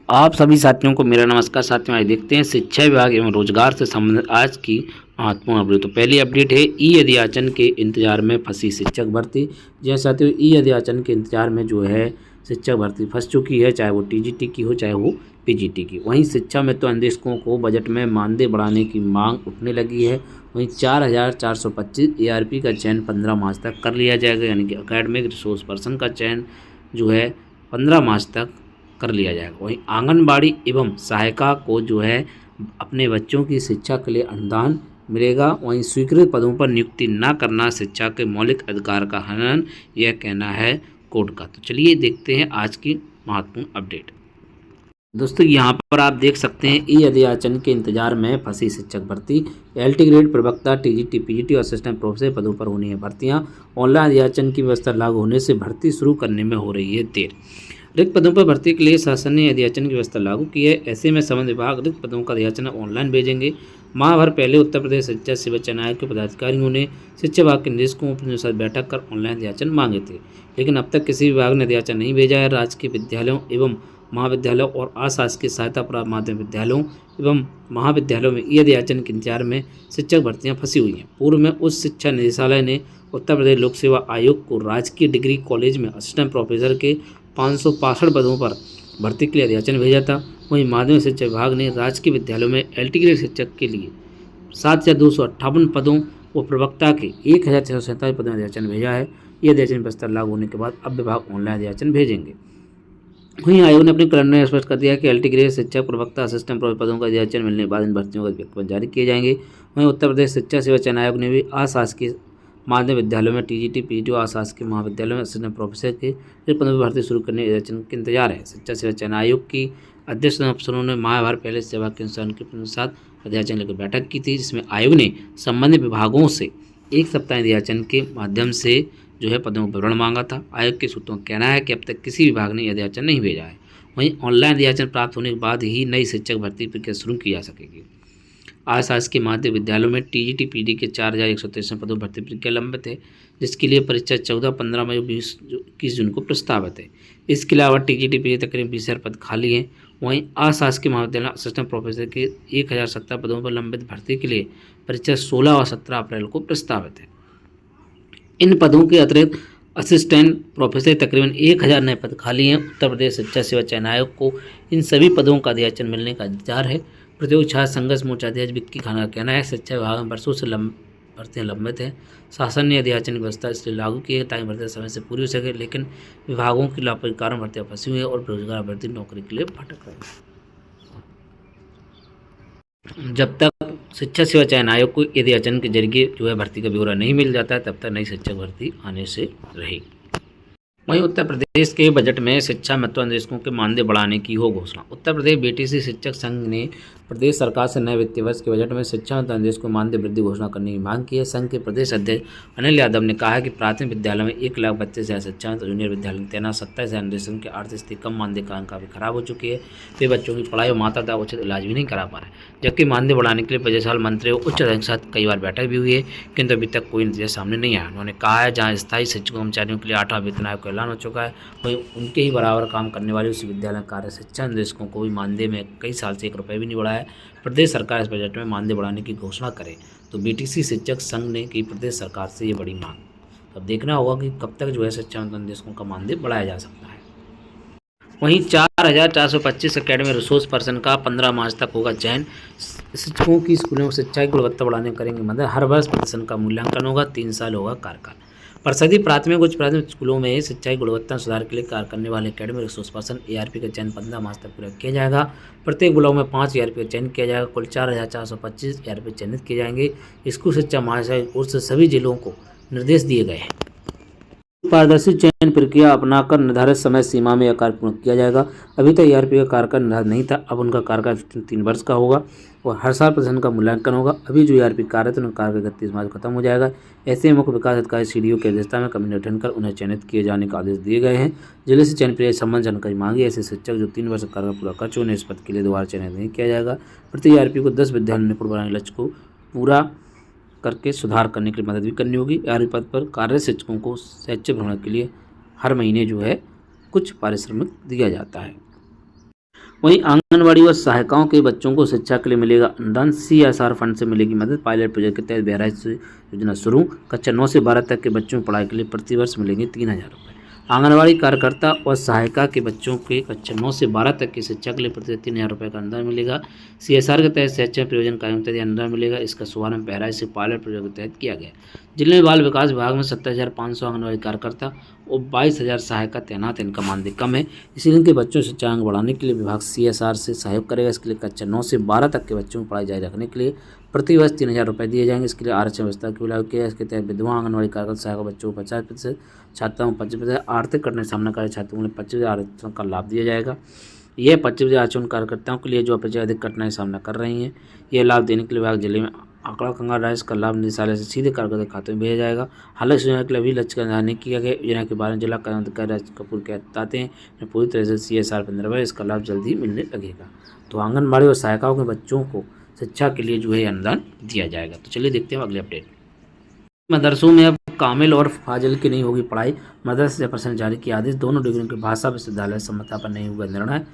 आप सभी साथियों को मेरा नमस्कार। साथियों, आज देखते हैं शिक्षा विभाग एवं रोजगार से संबंधित आज की महत्वपूर्ण अपडेट। तो पहली अपडेट है ई अध्याचन के इंतजार में फंसी शिक्षक भर्ती। जी साथियों, ई अध्याचन के इंतजार में जो है शिक्षक भर्ती फंस चुकी है, चाहे वो टीजीटी की हो चाहे वो पीजीटी की। वहीं शिक्षा में तो अन्वेषकों को बजट में मानदेय बढ़ाने की मांग उठने लगी है। वहीं 4425 एआरपी का चयन 15 मार्च तक कर लिया जाएगा, यानी कि एकेडमिक रिसोर्स पर्सन का चयन जो है 15 मार्च तक कर लिया जाएगा। वहीं आंगनबाड़ी एवं सहायिका को जो है अपने बच्चों की शिक्षा के लिए अनुदान मिलेगा। वहीं स्वीकृत पदों पर नियुक्ति न करना शिक्षा के मौलिक अधिकार का हनन, यह कहना है कोर्ट का। तो चलिए देखते हैं आज की महत्वपूर्ण अपडेट। दोस्तों, यहाँ पर आप देख सकते हैं ई अध्याचन के इंतजार में फंसी शिक्षक भर्ती। एलटी ग्रेड प्रवक्ता, टीजीटी, पीजीटी और असिस्टेंट प्रोफेसर पदों पर होनी है भर्तियाँ। ऑनलाइन अध्याचन की व्यवस्था लागू होने से भर्ती शुरू करने में हो रही है देर। रिक्त पदों पर भर्ती के लिए शासन ने अध्याचन की व्यवस्था लागू की है। ऐसे में संबंधित विभाग रिक्त पदों का अध्याचन ऑनलाइन भेजेंगे। माह भर पहले उत्तर प्रदेश शिक्षा सेवा चयन आयोग के पदाधिकारियों ने शिक्षा विभाग के निदेशकों के साथ बैठक कर ऑनलाइन अध्याचन मांगे थे, लेकिन अब तक किसी विभाग ने अध्याचन नहीं भेजा है। राजकीय विद्यालयों एवं महाविद्यालयों और अशासकीय सहायता प्राप्त माध्यमिक विद्यालयों एवं महाविद्यालयों में ई अध्याचन के इंतजार में शिक्षक भर्तियां फंसी हुई हैं। पूर्व में उच्च शिक्षा निदेशालय ने उत्तर प्रदेश लोक सेवा आयोग को राजकीय डिग्री कॉलेज में असिस्टेंट प्रोफेसर के 565 पदों पर भर्ती के लिए अध्याचन भेजा था। वहीं माध्यमिक शिक्षा विभाग ने राजकीय विद्यालयों में एलटी ग्रेड शिक्षक के लिए 7258 पदों व प्रवक्ता के 1647 पदों में अध्याचन भेजा है। यह अध्याचन प्रस्ताव लागू होने के बाद अब विभाग ऑनलाइन अध्याचन भेजेंगे। वहीं आयोग ने अपने कैलेंडर में स्पष्ट कर दिया कि एलटी ग्रेड शिक्षक, प्रवक्ता, असिस्टेंट प्रोफेसर पदों का अध्याचन मिलने के बाद इन भर्तियों का विज्ञापन जारी किए जाएंगे। वहीं उत्तर प्रदेश शिक्षा सेवा चयन आयोग ने भी अशासकीय माध्यमिक विद्यालयों में टीजीटी, पीजीटी और अशासकीय महाविद्यालयों में असिस्टेंट प्रोफेसर के पदों पर भर्ती शुरू करने के अध्याचन के इंतजार है। शिक्षा सेवा चयन आयोग की अध्यक्ष अफसरों ने माह भर पहले सेवा के साथ अध्याचन लेकर बैठक की थी, जिसमें आयोग ने संबंधित विभागों से एक सप्ताह अध्याचन के माध्यम से जो है पदों का विवरण मांगा था। आयोग के सूत्रों का कहना है कि अब तक किसी विभाग ने अध्याचन नहीं भेजा है। वहीं ऑनलाइन अध्याचन प्राप्त होने के बाद ही नई शिक्षक भर्ती प्रक्रिया शुरू की जा सकेगी। अशासकीय माध्यमिक विद्यालयों में टीजीटी, पीजी के 4163 पदों पर भर्ती प्रक्रिया लंबित है, जिसके लिए परीक्षा 14, 15 मई, 21 जून को प्रस्तावित है। इसके अलावा टीजीटी, पीजी तकरीबन 20,000 पद खाली हैं। वहीं अशासकीय महाविद्यालय असिस्टेंट प्रोफेसर के 1070 पदों पर लंबित भर्ती के लिए परीक्षा 16 और 17 अप्रैल को प्रस्तावित है। इन पदों के अतिरिक्त असिस्टेंट प्रोफेसर तकरीबन 1000 नए पद खाली हैं। उत्तर प्रदेश शिक्षा सेवा चयन आयोग को इन सभी पदों का अध्याचन मिलने का इंतजार है। प्रतियोगी छात्र संघर्ष मोर्चा अध्यक्ष विक्की खाना का कहना है शिक्षा विभाग में वर्षों से भर्तियाँ लंबित है। शासन ने अध्याचन की व्यवस्था इसलिए लागू की है ताकि भर्तियाँ समय से पूरी हो सके, लेकिन विभागों की लापरवाही के कारण भर्तियाँ फंसी हुई है और बेरोजगार अभ्यर्थी नौकरी के लिए भटक रहे हैं। जब तक शिक्षा सेवा चयन आयोग को अध्याचन के जरिए जो है भर्ती का ब्यौरा नहीं मिल जाता है, तब तक नई शिक्षक भर्ती आने से रहेगी। वहीं उत्तर प्रदेश के बजट में शिक्षा महत्वाकांक्षी के मानदेय बढ़ाने की हो घोषणा। उत्तर प्रदेश बीटीसी शिक्षक संघ ने प्रदेश सरकार से नए वित्तीय वर्ष के बजट में शिक्षा महत्वाकांक्षी को मानदेय वृद्धि घोषणा करने की मांग की है। संघ के प्रदेश अध्यक्ष अनिल यादव ने कहा है कि प्राथमिक विद्यालय में 1,32,000 शिक्षा, जूनियर विद्यालय में तैनात 27,000 निर्देशकों की आर्थिक स्थिति कम मानदेय कारण काफी खराब हो चुकी है। वे बच्चों की पढ़ाई और माता पिता उचित इलाज भी नहीं करा पा रहे, जबकि मानदेय बढ़ाने के लिए पिछले साल मंत्री और उच्च अधिकारियों के साथ कई बार बैठक भी हुई है, किंतु अभी तक कोई नतीजा सामने नहीं आया। उन्होंने कहा है जहाँ स्थायी शिक्षक कर्मचारियों के लिए 8वां वेतन आयोग का ऐलान हो चुका है, वहीं उनके ही बराबर काम करने वाले उसी विद्यालय कार्य शिक्षा निर्देशकों को भी मानदेय में कई साल से 1 रुपये भी नहीं बढ़ा है। प्रदेश सरकार इस बजट में मानदेय बढ़ाने की घोषणा करे तो बीटीसी शिक्षक संघ ने की प्रदेश सरकार से ये बड़ी मांग। अब देखना होगा कि कब तक जो है शिक्षा निर्देशकों का मानदेय बढ़ाया जा सकता है। वहीं 4425 एकेडमिक रिसोर्स पर्सन का 15 मार्च तक होगा चयन। शिक्षकों की स्कूलों में शिक्षा की गुणवत्ता बढ़ाने करेंगे मदद। हर वर्ष प्रदर्शन का मूल्यांकन होगा। 3 साल होगा कार्यकाल। परिषदीय प्राथमिक उच्च प्राथमिक स्कूलों में शिक्षा की गुणवत्ता सुधार के लिए कार्य करने वाले एकेडमिक रिसोर्स पर्सन एआरपी का चयन 15 मार्च तक पूरा किया जाएगा। प्रत्येक ब्लॉक में 5 एआरपी का चयन किया जाएगा। कुल 4425 एआरपी चयनित किए जाएंगे। स्कूल शिक्षा महानिदेशालय की ओर से सभी जिलों को निर्देश दिए गए हैं। पारदर्शी चयन प्रक्रिया अपनाकर निर्धारित समय सीमा में यह कार्य पूर्ण किया जाएगा। अभी तक एआरपी का कार्यकाल निर्धारित नहीं था, अब उनका कार्यकाल 3 वर्ष का होगा और हर साल प्रदर्शन का मूल्यांकन होगा। अभी जो एआरपी कार्य थे उनका कार्यकाल 31 मार्च खत्म हो जाएगा। ऐसे मुख्य विकास अधिकारी सीडीओ की अध्यक्षता में कमेटी गठन कर उन्हें चयनित किए जाने का आदेश दिए गए हैं। जिले से चयन प्रक्रिया संबंध जानकारी मांगी। ऐसे शिक्षक जो 3 वर्ष कार्यकाल पूरा कर चुके उन्हें इस पद के लिए दोबारा चयनित नहीं किया जाएगा। प्रति एआरपी को 10 विद्यालय निपुण बनाने लक्ष्य को पूरा करके सुधार करने के लिए मदद भी करनी होगी। एआरपी पद पर कार्य शिक्षकों को शैक्षिक भ्रमण के लिए हर महीने जो है कुछ पारिश्रमिक दिया जाता है। वहीं आंगनबाड़ी व सहायिकाओं के बच्चों को शिक्षा के लिए मिलेगा अनुदान। CSR फंड से मिलेगी मदद। पायलट प्रोजेक्ट के तहत बहराइच से योजना शुरू। कक्षा 9 से 12 तक के बच्चों को पढ़ाई के लिए प्रतिवर्ष मिलेंगे 3,000 रुपये। आंगनबाड़ी कार्यकर्ता और सहायिका के बच्चों के कक्षा 9 से 12 तक की शिक्षा के लिए प्रति 3,000 रुपये का अनुदान मिलेगा। CSR के तहत शैक्षणिक प्रयोजन कार्यों के तहत अनुदान मिलेगा। इसका शुभारंभ बहराइच से पायलट प्रोजेक्ट के तहत किया गया। जिले में बाल विकास विभाग में 27,500 आंगनबाड़ी कार्यकर्ता और 22,000 सहायिका तैनात है। इनका मानदेय कम है, इसलिए इनके बच्चों से शिक्षांक बढ़ाने के लिए विभाग CSR से सहयोग करेगा। इसके लिए कक्षा 9 से 12 तक के बच्चों को पढ़ाई जारी रखने के लिए प्रतिवर्ष 3,000 रुपये दिए जाएंगे। इसके लिए आरक्षण व्यवस्था की लागू किया है। इसके तहत विधवा आंगनबाड़ी कार्यकर्ता सहायक बच्चों को 50%, छात्राओं को 25%, आर्थिक कठिनाई सामना कर रहे छात्रों को 25% आरक्षण का लाभ दिया जाएगा। यह 25% आरक्षण कार्यकर्ताओं के लिए जो अपेक्षा अधिक कठिनाई सामना कर रही हैं। यह लाभ देने के लिए विभाग जिले में आंकड़ा कंगाल राइस का लाभ निदेशालय से सीधे कार्यकर्ता खाते में भेजा जाएगा। हालांकि योजना के लिए अभी लक्ष्य का निर्धारण नहीं किया गया। योजना के बारे में जिला अधिकारी राज कपूर बताते हैं पूरी तरह से CSR पर निर्भर है। इसका लाभ जल्दी मिलने लगेगा। तो आंगनबाड़ी और सहायिकाओं के बच्चों को शिक्षा के लिए जो है अनुदान दिया जाएगा। तो चलिए देखते हैं अगले अपडेट। मदरसों में अब कामिल और फाजिल की नहीं होगी पढ़ाई। मदरसा चेयरपर्सन जारी किया आदेश। दोनों डिग्रियों के भाषा विश्वविद्यालय सम्मता पर नहीं हुआ निर्णय।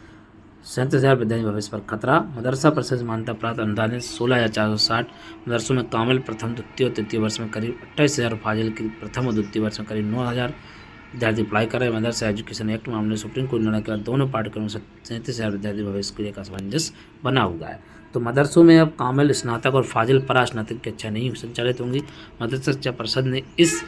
37,000 विद्यार्थी भविष्य पर खतरा। मदरसा परिषद मान्यता प्राप्त अनुदान 16,460। मदरसों में कामिल प्रथम द्वितीय और तृतीय वर्ष में करीब 28,000 और फाजिल की प्रथम और द्वितीय वर्ष में करीब 9,000 विद्यार्थी पढ़ाई कर रहे हैं। मदरसा एजुकेशन एक्ट मामले में सुप्रीम कोर्ट निर्णय के बाद दोनों पाठ्यक्रमों से 37,000 विद्यार्थी भविष्य के लिए असमंजस बना हुआ है। तो मदरसों में अब कामिल, स्नातक और फाजिल परास्नातक की कक्षा नहीं संचालित होंगी। मदरसा शिक्षा परिषद ने इस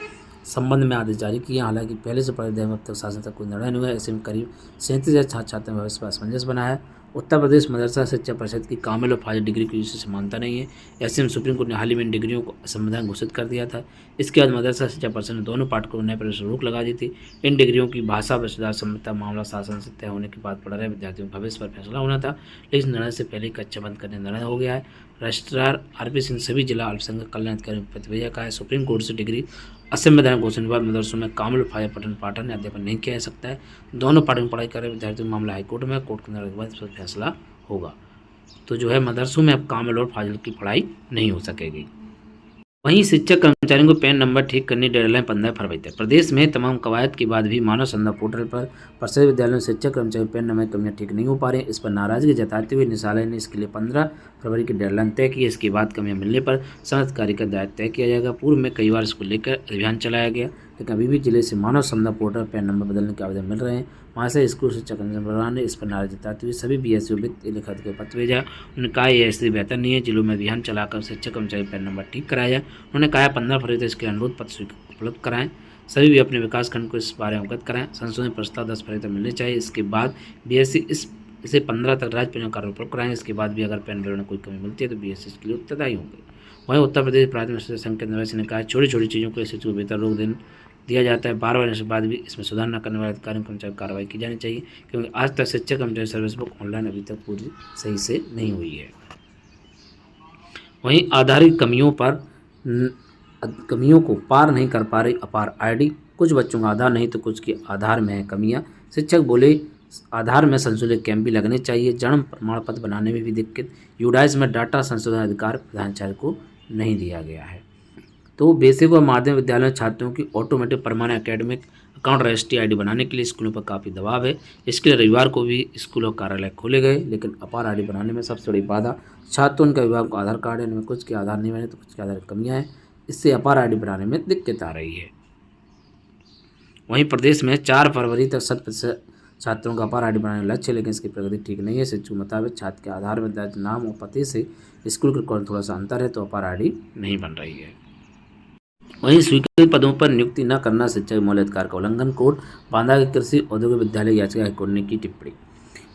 संबंध में आदेश जारी किया। हालांकि पहले से पढ़े अब तक शासन तक कोई निर्णय नहीं हुआ। ऐसे में करीब 37,000 छात्र छात्राओं भविष्य पर असमंजस बना है। उत्तर प्रदेश मदरसा शिक्षा परिषद की कामिल और फाजिल डिग्री की से मान्यता नहीं है। ऐसे में सुप्रीम कोर्ट ने हाल ही में इन डिग्रियों को असंवैधानिक घोषित कर दिया था। इसके बाद मदरसा शिक्षा परिषद ने दोनों पाठ्यक्रमों में नए प्रवेश रोक लगा दी थी। इन डिग्रियों की भाषा विश्वविद्यालय सम्मता मामला शासन से तय होने के बाद पढ़ रहे विद्यार्थियों के भविष्य पर फैसला होना था, लेकिन निर्णय से पहले कक्षा बंद करने निर्णय हो गया है। रजिस्ट्रार RP सिंह सभी जिला अल्पसंख्यक कल्याण अधिकारी पत्र भेजा का है। सुप्रीम कोर्ट से डिग्री असंवैधानिक घोषणा के बाद मदरसों में कामिल और फाजिल पठन पाठन अध्यापन नहीं किया जा सकता है। दोनों पाठ्यक्रम में पढ़ाई कर रहे विद्यार्थियों का मामला हाईकोर्ट में, कोर्ट के निर्णय के बाद इस पर फैसला होगा। तो जो है मदरसों में अब कामिल और फाजिल की पढ़ाई नहीं हो सकेगी। वहीं शिक्षक कर्मचारियों को पैन नंबर ठीक करने की डेडलाइन 15 फरवरी तक। प्रदेश में तमाम कवायद के बाद भी मानव संदर्भ पोर्टल पर सरकारी विद्यालयों में शिक्षक कर्मचारियों पैन नंबर की कमियां ठीक नहीं हो पा रही हैं। इस पर नाराजगी जताते हुए निदेशालय ने इसके लिए 15 फरवरी की डेडलाइन तय की है। इसके बाद कमियां मिलने पर संबंधित कार्य का दायित्व तय किया जाएगा। पूर्व में कई बार इसको लेकर अभियान चलाया गया, लेकिन अभी भी जिले से मानव संदर्भ पोर्टल पैन नंबर बदलने के आवेदन मिल रहे हैं। महाशय स्कूल शिक्षा कर्मचारी ने इस पर नाराज जताते हुए सभी BSO वित्त लिखित के पत्र भेजा। उन्होंने कहा यह स्थिति बेहतर नहीं है, जिलों में अभियान चलाकर शिक्षक कर्मचारी पैन नंबर ठीक कराया जाए। उन्होंने कहा 15 फरवरी तक इसके अनुरोध पत्र उपलब्ध कराएं। सभी भी अपने विकास खंड को इस बारे में अवगत कराएं। संशोधन प्रस्ताव 10 फरवरी तक मिलने चाहिए। इसके बाद BSC इसे 15 तक राज्य परियोजना कार्य उपलब्ध कराएंगे। इसके बाद भी अगर पैन विवरण में कोई कमी मिलती है तो BSC इसके लिए उत्तरदायी होंगे। वहीं उत्तर प्रदेश प्राथमिक शिक्षा संघ के निवासी ने कहा छोटी छोटी चीज़ों को शिक्षक को बेहतर रोक दिया जाता है। बार बार के बाद भी इसमें सुधार न करने वाले अधिकारियों कर्मचारियों पर कार्रवाई की जानी चाहिए, क्योंकि आज तक शिक्षक कर्मचारी सर्विस बुक ऑनलाइन अभी तक पूरी सही से नहीं हुई है। वहीं आधारिक कमियों को पार नहीं कर पा रही अपार ID। कुछ बच्चों का आधार नहीं तो कुछ के आधार में है कमियां। शिक्षक बोले आधार में संशोधित कैंप भी लगने चाहिए। जन्म प्रमाण पत्र बनाने में भी दिक्कत। यूडाइस में डाटा संशोधन अधिकार प्रधानाचार्य को नहीं दिया गया है। तो बेसिक और माध्यमिक विद्यालयों छात्रों की automatic permanent academic account registry ID बनाने के लिए स्कूलों पर काफ़ी दबाव है। इसके लिए रविवार को भी स्कूलों कार्यालय खोले गए, लेकिन अपार ID बनाने में सबसे बड़ी बाधा छात्रों के अभिभावक को आधार कार्ड है, इनमें कुछ के आधार नहीं बने तो कुछ के आधार कमियाँ हैं। इससे अपार ID बनाने में दिक्कत आ रही है। वहीं प्रदेश में 4 फरवरी तक 100% छात्रों का अपार ID बनाने का लक्ष्य है, लेकिन इसकी प्रगति ठीक नहीं है। शिक्षक के मुताबिक छात्र के आधार में दर्ज नाम और पते से स्कूल के रिकॉर्ड थोड़ा सा अंतर है, तो अपार ID नहीं बन रही है। वहीं स्वीकृत पदों पर नियुक्ति न करना शिक्षा के मौलिक अधिकार का उल्लंघन। कोर्ट बांदा के कृषि औद्योगिक विद्यालय याचिका हाईकोर्ट ने की टिप्पणी।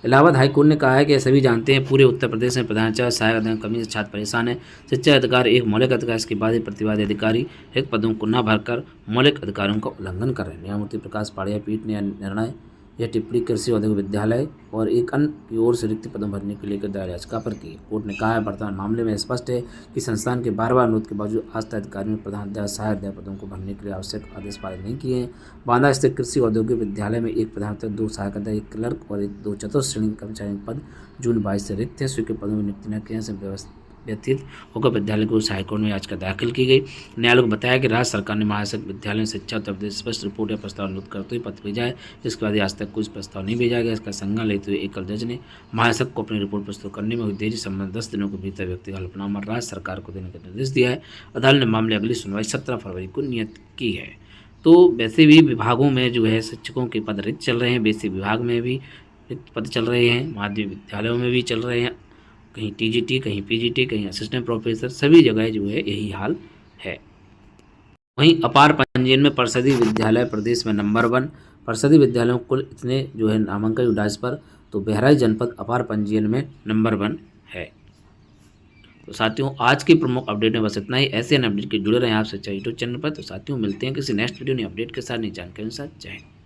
इलाहाबाद हाईकोर्ट ने कहा है कि सभी जानते हैं पूरे उत्तर प्रदेश में प्रधानाचार्य सहायक अधिकारी कमी से छात्र परेशान है। शिक्षा अधिकार एक मौलिक अधिकार, इसके बाद ही प्रतिवादी अधिकारी रिक्त पदों को न भरकर मौलिक अधिकारों का उल्लंघन कर रहे हैं। न्यायमूर्ति प्रकाश पाड़िया पीठ ने निर्णय यह टिप्पणी कृषि औद्योगिक विद्यालय और एक अन्य की ओर से रिक्त पदों भरने के लेकर दायर याचिका पर की। कोर्ट ने कहा है वर्तमान मामले में स्पष्ट है कि संस्थान के बार बार अनुरोध के बावजूद आज तक अधिकारियों ने प्रधानाध्यापक सहायक अध्यापक पदों को भरने के लिए आवश्यक आदेश पारित नहीं किए हैं। बांदा स्थित कृषि औद्योगिक विद्यालय में एक प्रधानाध्यापक, 2 सहायक अध्यापक, 1 क्लर्क और 2 चतुर्थ श्रेणी कर्मचारी पद जून 22 से रिक्त हैं। स्वीकृत पदों में नियुक्ति न किए से व्यतीत होकर विद्यालय को हाईकोर्ट में याचिका दाखिल की गई। न्यायालय को बताया कि राज्य सरकार ने महासंघ विद्यालय शिक्षा उत्तर प्रदेश स्पष्ट रिपोर्ट या प्रस्ताव अनुरोध करते हुए पत्र भेजा है, जिसके बाद आज तक कोई प्रस्ताव नहीं भेजा गया। इसका संज्ञान लेते हुए एकल जज ने महासंघ को अपनी रिपोर्ट प्रस्तुत करने में हुई देरी संबंध 10 दिनों के भीतर व्यक्तिगत हलफनामा राज्य सरकार को देने का निर्देश दिया है। अदालत ने मामले अगली सुनवाई 17 फरवरी को नियत की है। तो वैसे भी विभागों में जो है शिक्षकों के पद रिक्त चल रहे हैं, बेसिक विभाग में भी रिक्त पद चल रहे हैं, माध्यमिक विद्यालयों में भी चल रहे हैं, कहीं टीजीटी, कहीं पीजीटी, कहीं असिस्टेंट प्रोफेसर, सभी जगह जो है यही हाल है। वहीं अपार पंजीयन में परिषदीय विद्यालय प्रदेश में नंबर 1। परिषदीय विद्यालयों को कुल इतने जो है नामांकन उडाइस पर, तो बहराइच जनपद अपार पंजीयन में नंबर 1 है। तो साथियों आज की प्रमुख अपडेट में बस इतना ही। ऐसे अपडेट के जुड़े रहें आप शिक्षा यूट्यूब चैनल पर। तो साथियों मिलते हैं किसी नेक्स्ट वीडियो नई अपडेट के साथ, नई जानकारी के साथ। जय हिंद।